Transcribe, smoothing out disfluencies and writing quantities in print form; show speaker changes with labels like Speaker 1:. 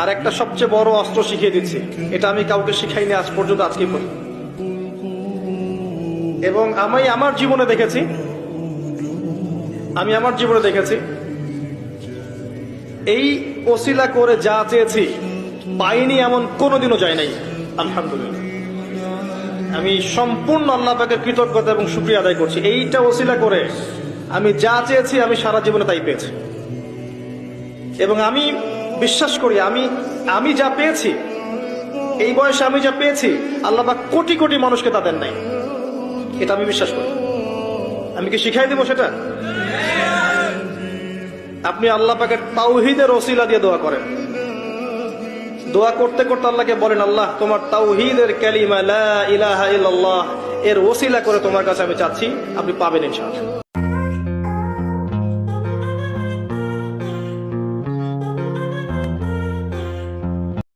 Speaker 1: আর একটা সবচেয়ে বড় অস্ত্র শিখিয়ে দিচ্ছি, এটা আমি কাউকে শিখাইনি আজ পর্যন্ত, আজকে এবং আমি আমার জীবনে দেখেছি এই ওসিলা করে যা চেয়েছি পাইনি এমন কোনোদিনও যায় নাই। আলহামদুলিল্লাহ, আমি সম্পূর্ণ আল্লাহ পাকের কৃতজ্ঞতা এবং শুকরিয়া আদায় করছি। এইটা ওসিলা করে আমি যা চেয়েছি আমি সারা জীবনে তাই পেয়েছি। এবং আমি বিশ্বাস করি আমি যা পেয়েছি, এই বয়সে আমি যা পেয়েছি, আল্লাহ পাক কোটি কোটি মানুষকে তা দেন নাই। এটা আমি বিশ্বাস করি। আমি কি শিখাই দেবো সেটা? আপনি আল্লাহ পাকের তাওহীদের ওসিলা দিয়ে দোয়া করেন। দোয়া করতে করতে আল্লাহকে বলেন, আল্লাহ তোমার তাওহীদের কালিমা লা ইলাহা ইল্লাল্লাহ এর ওসিলা করে তোমার কাছে আমি চাচ্ছি, আপনি পাবেন ইনশাআল্লাহ।